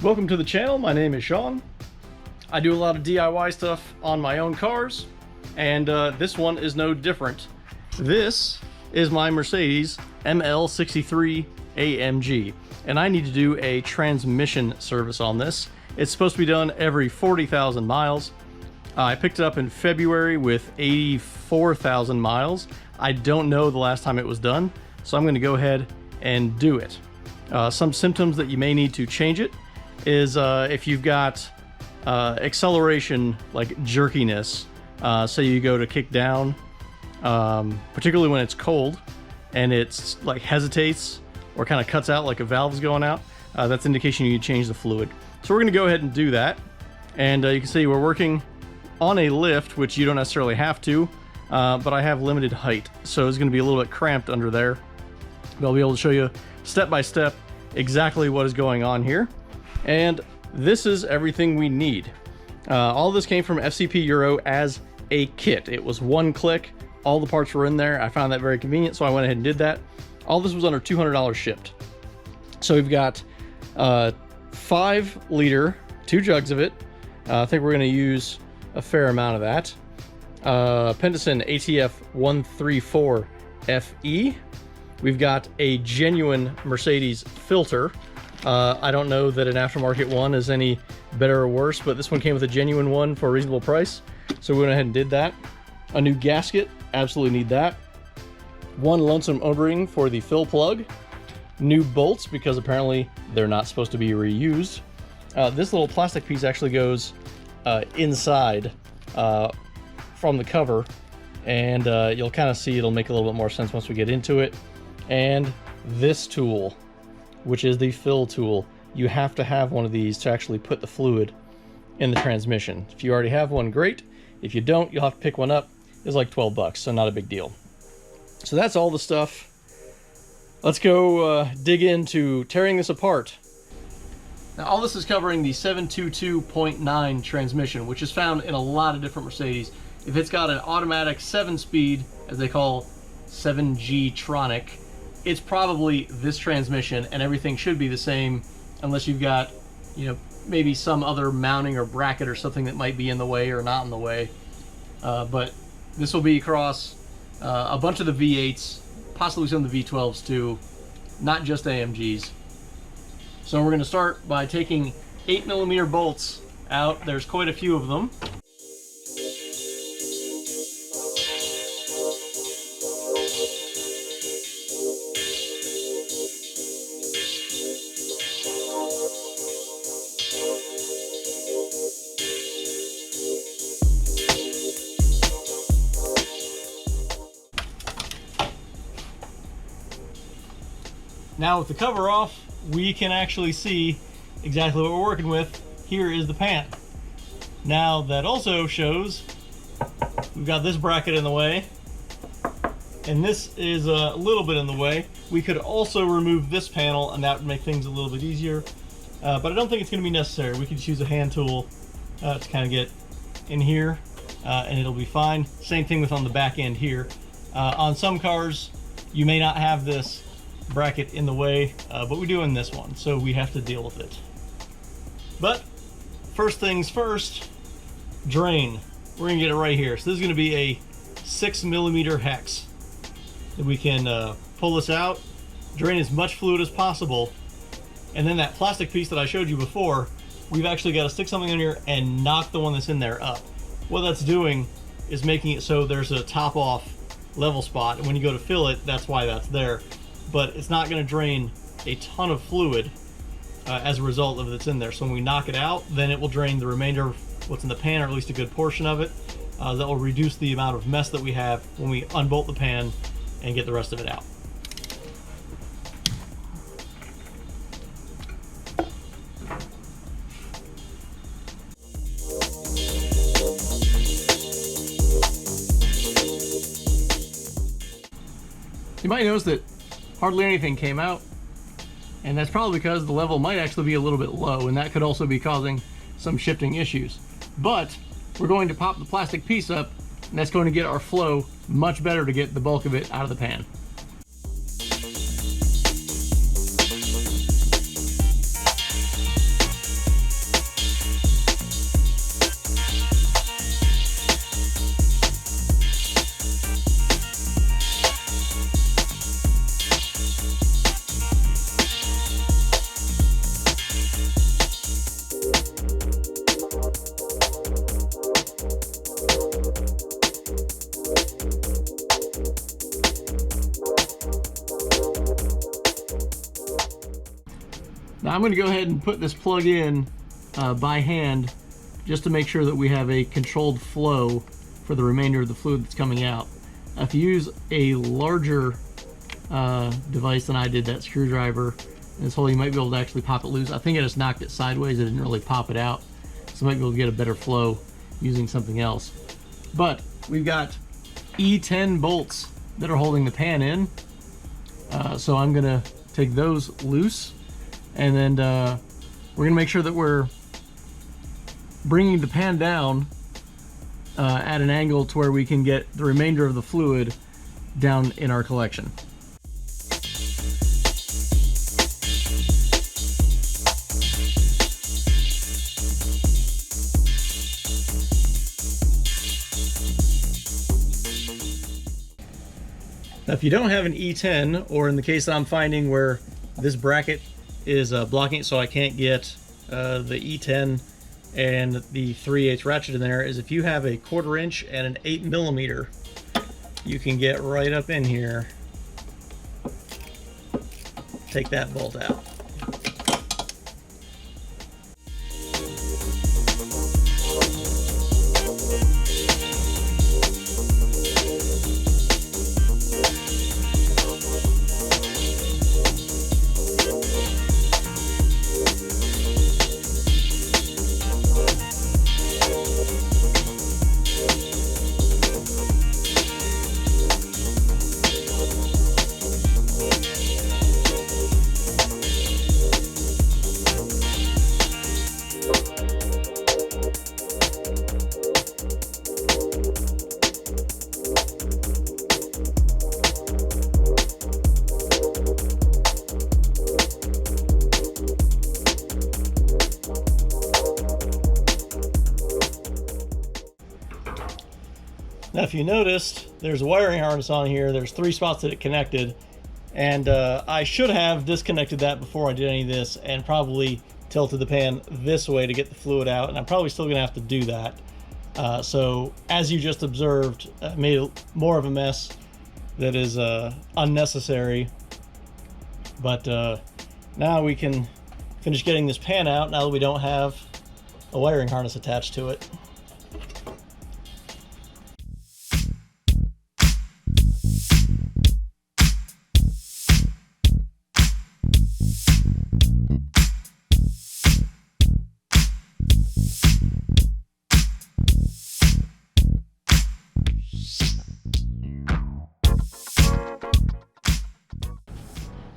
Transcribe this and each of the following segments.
Welcome to the channel. My name is Sean. I do a lot of DIY stuff on my own cars, and this one is no different. This is my Mercedes ML63 AMG, and I need to do a transmission service on this. It's supposed to be done every 40,000 miles. I picked it up in February with 84,000 miles. I don't know the last time it was done, so I'm going to go ahead and do it. Some symptoms that you may need to change it is if you've got acceleration, like jerkiness, say you go to kick down, particularly when it's cold and it's like hesitates or kind of cuts out like a valve's going out, that's indication you need to change the fluid. So we're going to go ahead and do that, and you can see we're working on a lift, which you don't necessarily have to, but I have limited height, so it's going to be a little bit cramped under there. But I'll be able to show you step by step exactly what is going on here. And this is everything we need. All of this came from FCP Euro as a kit. It was one click, all the parts were in there. I found that very convenient, so I went ahead and did that. All this was under $200 shipped. So we've got 5 liter, 2 jugs of it. I think we're going to use a fair amount of that. Pendleton ATF 134 FE. We've got a genuine Mercedes filter. I don't know that an aftermarket one is any better or worse, but this one came with a genuine one for a reasonable price, so we went ahead and did that. A new gasket, absolutely need that. One lonesome O-ring for the fill plug. New bolts, because apparently they're not supposed to be reused. This little plastic piece actually goes inside from the cover, and you'll kind of see it'll make a little bit more sense once we get into it. And this tool, which is the fill tool. You have to have one of these to actually put the fluid in the transmission. If you already have one, great. If you don't, you'll have to pick one up. It's like 12 bucks, so not a big deal. So that's all the stuff. Let's go dig into tearing this apart. Now, all this is covering the 722.9 transmission, which is found in a lot of different Mercedes. If it's got an automatic 7-speed, as they call 7G Tronic, it's probably this transmission, and everything should be the same unless you've got, you know, maybe some other mounting or bracket or something that might be in the way or not in the way. But this will be across a bunch of the V8s, possibly some of the V12s too, not just AMGs. So we're going to start by taking 8mm bolts out. There's quite a few of them. Now with the cover off, we can actually see exactly what we're working with. Here is the pan. Now that also shows we've got this bracket in the way, and this is a little bit in the way. We could also remove this panel, and that would make things a little bit easier, but I don't think it's going to be necessary. We could just use a hand tool to kind of get in here, and it'll be fine. Same thing with on the back end here. On some cars, you may not have this bracket in the way, but we do in this one, so we have to deal with it. But first things first, drain. We're gonna get it right here. So this is gonna be a 6mm hex. And we can pull this out, drain as much fluid as possible, and then that plastic piece that I showed you before, we've actually got to stick something in here and knock the one that's in there up. What that's doing is making it so there's a top off level spot, and when you go to fill it, that's why that's there. But it's not going to drain a ton of fluid as a result of it's in there. So when we knock it out, then it will drain the remainder of what's in the pan, or at least a good portion of it. That will reduce the amount of mess that we have when we unbolt the pan and get the rest of it out. You might notice that hardly anything came out, and that's probably because the level might actually be a little bit low, and that could also be causing some shifting issues. But we're going to pop the plastic piece up, and that's going to get our flow much better to get the bulk of it out of the pan. I'm going to go ahead and put this plug in by hand just to make sure that we have a controlled flow for the remainder of the fluid that's coming out. If you use a larger device than I did, that screwdriver and this hole, you might be able to actually pop it loose. I think I just knocked it sideways. I didn't really pop it out, so I might be able to get a better flow using something else. But we've got E10 bolts that are holding the pan in, so I'm gonna take those loose, and then we're gonna make sure that we're bringing the pan down at an angle to where we can get the remainder of the fluid down in our collection. Now, if you don't have an E10, or in the case that I'm finding where this bracket is blocking it so I can't get the E10 and the 3/8 ratchet in there, is if you have a 1/4 inch and an 8mm, you can get right up in here, take that bolt out. Now, if you noticed, there's a wiring harness on here. There's 3 spots that it connected, and I should have disconnected that before I did any of this and probably tilted the pan this way to get the fluid out, and I'm probably still gonna have to do that. So as you just observed, made more of a mess that is unnecessary, but now we can finish getting this pan out now that we don't have a wiring harness attached to it.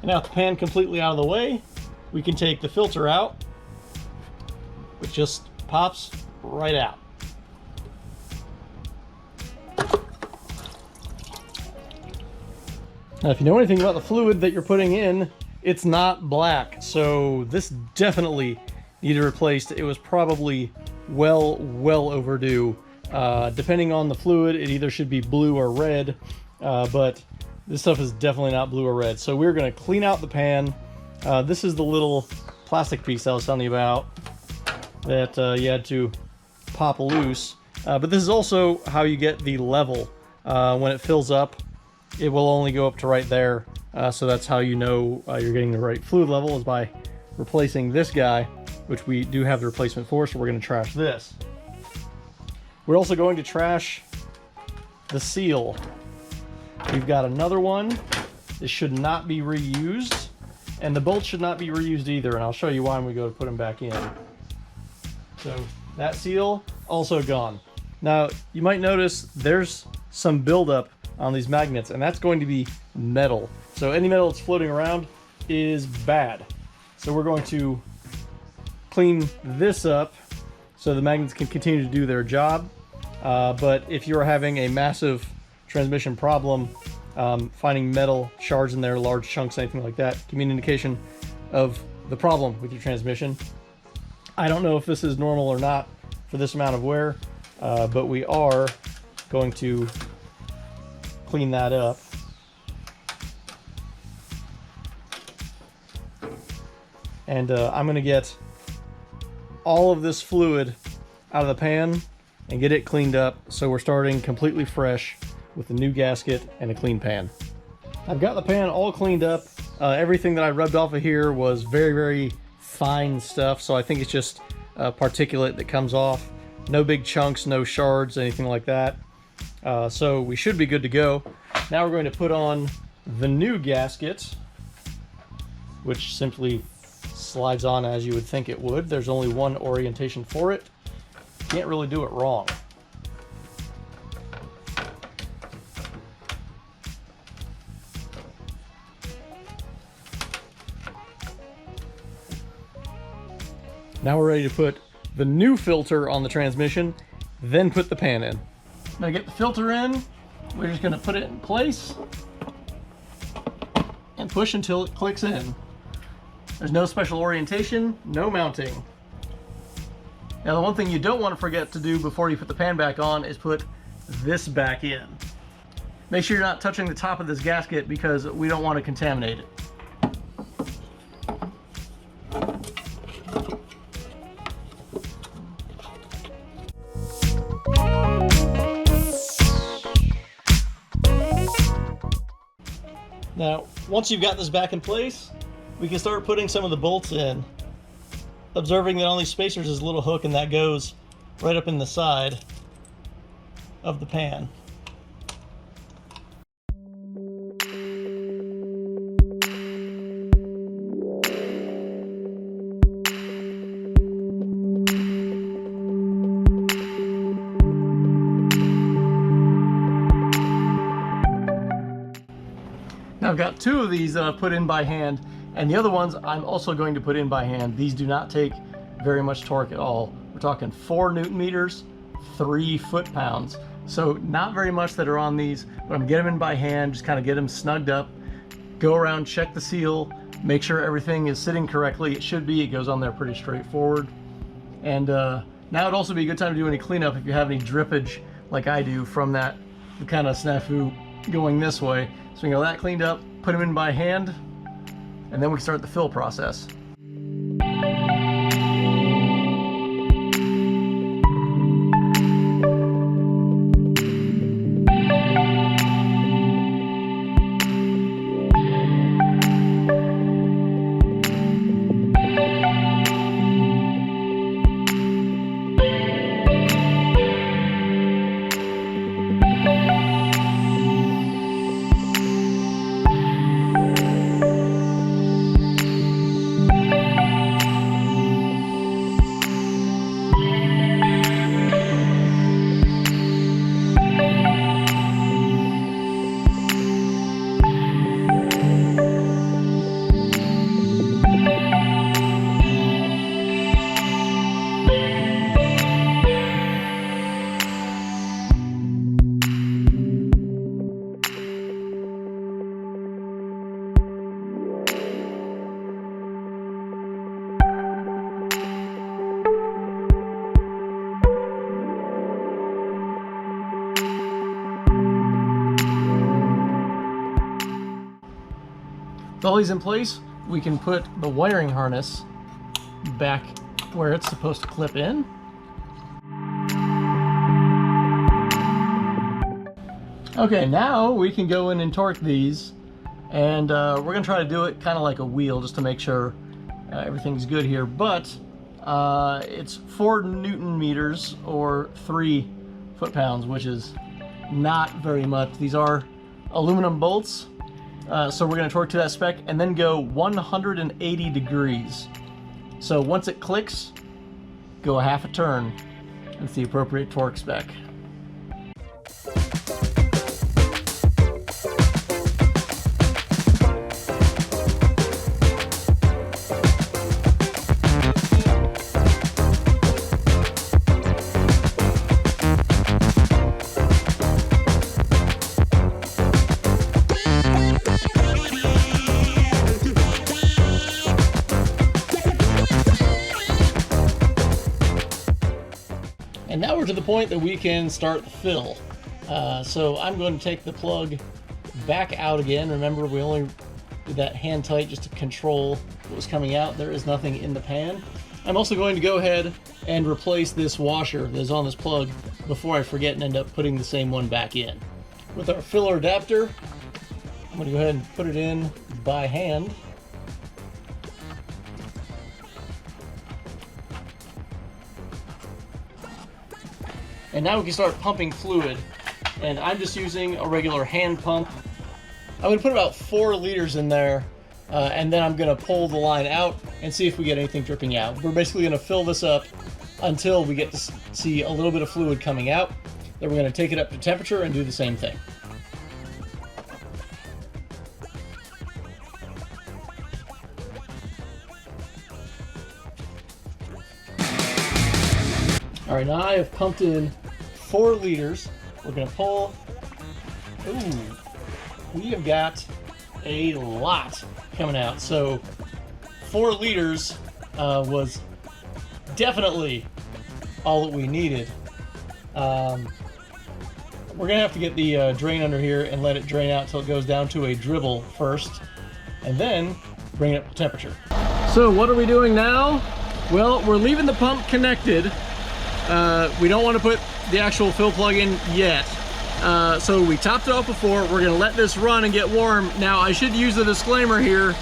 Now, with the pan completely out of the way, we can take the filter out, which just pops right out. Now, if you know anything about the fluid that you're putting in, it's not black, so this definitely needed replaced. It was probably well overdue. Depending on the fluid, it either should be blue or red, but this stuff is definitely not blue or red. So we're going to clean out the pan. This is the little plastic piece I was telling you about that you had to pop loose. But this is also how you get the level. When it fills up, it will only go up to right there. So that's how you know you're getting the right fluid level, is by replacing this guy, which we do have the replacement for, so we're going to trash this. We're also going to trash the seal. We've got another one. This should not be reused, and the bolts should not be reused either, and I'll show you why when we go to put them back in. So that seal, also gone. Now, you might notice there's some buildup on these magnets, and that's going to be metal. So any metal that's floating around is bad. So we're going to clean this up so the magnets can continue to do their job. But if you're having a massive transmission problem, finding metal shards in there, large chunks, anything like that, give me an indication of the problem with your transmission. I don't know if this is normal or not for this amount of wear, but we are going to clean that up. And I'm going to get all of this fluid out of the pan and get it cleaned up, so we're starting completely fresh with a new gasket and a clean pan. I've got the pan all cleaned up. Everything that I rubbed off of here was very fine stuff, so I think it's just particulate that comes off. No big chunks, no shards, anything like that. So we should be good to go. Now we're going to put on the new gasket, which simply slides on as you would think it would. There's only one orientation for it. Can't really do it wrong. Now we're ready to put the new filter on the transmission, then put the pan in. Now to get the filter in, we're just going to put it in place and push until it clicks in. There's no special orientation, no mounting. Now the one thing you don't want to forget to do before you put the pan back on is put this back in. Make sure you're not touching the top of this gasket because we don't want to contaminate it. Now, once you've got this back in place, we can start putting some of the bolts in. Observing that on these spacers is a little hook, and that goes right up in the side of the pan. Now I've got two of these that I've put in by hand, and the other ones I'm also going to put in by hand. These do not take very much torque at all. We're talking 4 Newton meters, 3 foot-pounds. So not very much that are on these, but I'm getting them in by hand, just kind of get them snugged up, go around, check the seal, make sure everything is sitting correctly. It should be. It goes on there pretty straightforward. And now would also be a good time to do any cleanup if you have any drippage like I do from that kind of snafu going this way. So we get all that cleaned up, put them in by hand, and then we can start the fill process. With all these in place, we can put the wiring harness back where it's supposed to clip in. Okay, now we can go in and torque these, and we're going to try to do it kind of like a wheel just to make sure everything's good here, but it's 4 Newton meters or 3 foot-pounds, which is not very much. These are aluminum bolts. So we're going to torque to that spec and then go 180 degrees. So once it clicks, go a half a turn. That's the appropriate torque spec. And now we're to the point that we can start the fill. So I'm going to take the plug back out again. Remember, we only did that hand tight just to control what was coming out. There is nothing in the pan. I'm also going to go ahead and replace this washer that is on this plug before I forget and end up putting the same one back in. With our filler adapter, I'm going to go ahead and put it in by hand. And now we can start pumping fluid. And I'm just using a regular hand pump. I'm gonna put about 4 liters in there, and then I'm gonna pull the line out and see if we get anything dripping out. We're basically gonna fill this up until we get to see a little bit of fluid coming out. Then we're gonna take it up to temperature and do the same thing. All right, now I have pumped in 4 liters. We're gonna pull. Ooh, we have got a lot coming out. So 4 liters was definitely all that we needed. We're gonna have to get the drain under here and let it drain out until it goes down to a dribble first, and then bring it up to temperature. So what are we doing now? Well, we're leaving the pump connected. We don't want to put the actual fill plug in yet. So we topped it off before. We're gonna let this run and get warm. Now I should use the disclaimer here,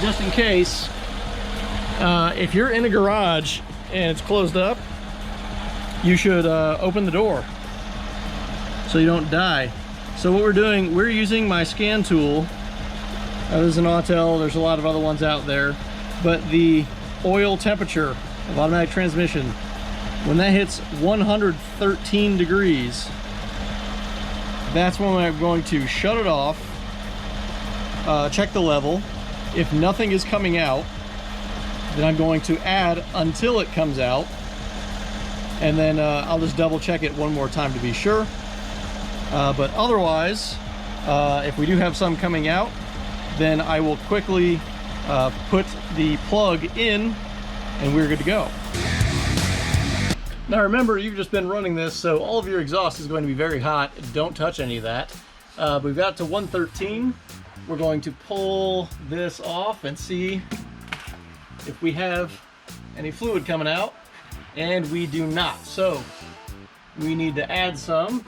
just in case. If you're in a garage and it's closed up, you should open the door so you don't die. So what we're doing, we're using my scan tool. This is an Autel, there's a lot of other ones out there, but the oil temperature of automatic transmission, when that hits 113 degrees, that's when I'm going to shut it off, check the level. If nothing is coming out, then I'm going to add until it comes out, and then I'll just double check it one more time to be sure. But otherwise, if we do have some coming out, then I will quickly put the plug in and we're good to go. Now remember, you've just been running this, so all of your exhaust is going to be very hot. Don't touch any of that. We've got to 113. We're going to pull this off and see if we have any fluid coming out, and we do not. So we need to add some.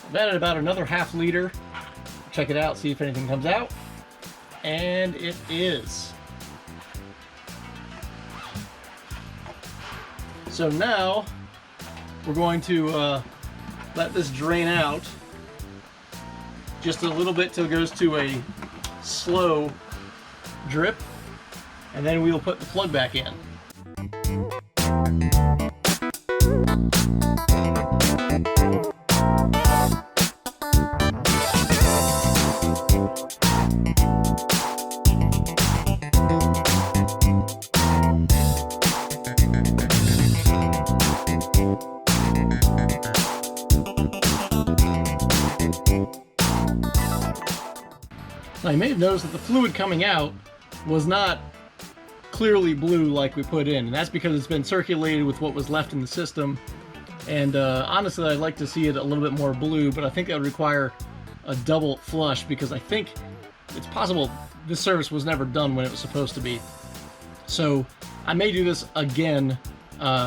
I've added about another ½ liter. Check it out, see if anything comes out. And it is. So now we're going to let this drain out just a little bit till it goes to a slow drip, and then we'll put the plug back in. Now you may have noticed that the fluid coming out was not clearly blue like we put in, and that's because it's been circulated with what was left in the system. And honestly, I'd like to see it a little bit more blue, but I think that would require a double flush, because I think it's possible this service was never done when it was supposed to be. So I may do this again,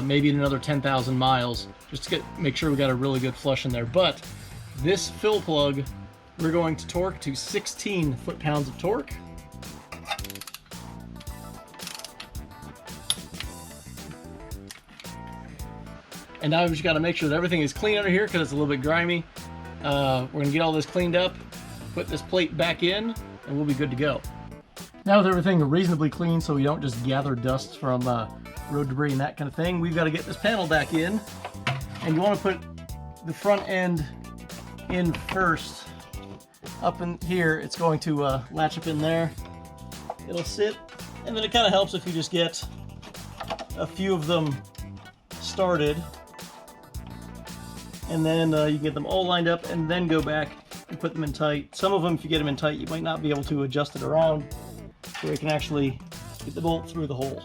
maybe in another 10,000 miles, just to make sure we got a really good flush in there. But this fill plug, we're going to torque to 16 foot-pounds of torque. And now we've just got to make sure that everything is clean under here because it's a little bit grimy. We're going to get all this cleaned up, put this plate back in, and we'll be good to go. Now with everything reasonably clean so we don't just gather dust from road debris and that kind of thing, we've got to get this panel back in. And you want to put the front end in first. Up in here, it's going to latch up in there. It'll sit, and then it kind of helps if you just get a few of them started, and then you can get them all lined up and then go back and put them in tight. Some of them, if you get them in tight, you might not be able to adjust it around where you can actually get the bolt through the hole.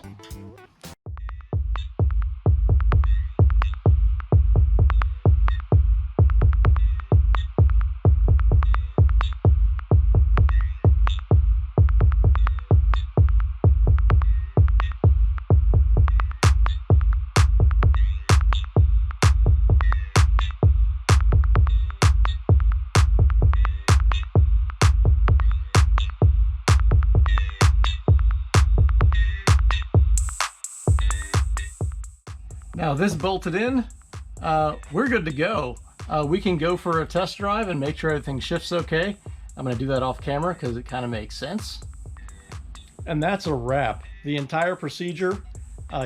Now this bolted in, we're good to go. We can go for a test drive and make sure everything shifts okay. I'm going to do that off camera because it kind of makes sense. And that's a wrap. The entire procedure,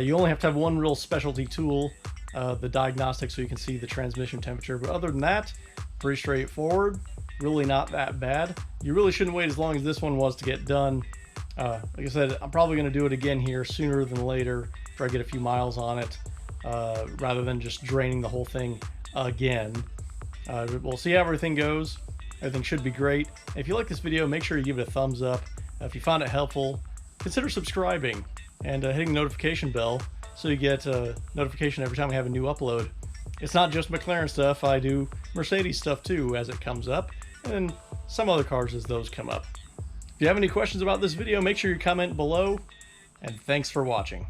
you only have to have one real specialty tool, the diagnostic, so you can see the transmission temperature. But other than that, pretty straightforward, really not that bad. You really shouldn't wait as long as this one was to get done. Like I said, I'm probably going to do it again here sooner than later after I get a few miles on it, rather than just draining the whole thing again. We'll see how everything goes. Everything should be great. If you like this video, make sure you give it a thumbs up. If you found it helpful, consider subscribing and hitting the notification bell so you get a notification every time we have a new upload. It's not just McLaren stuff, I do Mercedes stuff too as it comes up, and some other cars as those come up. If you have any questions about this video, make sure you comment below, and thanks for watching.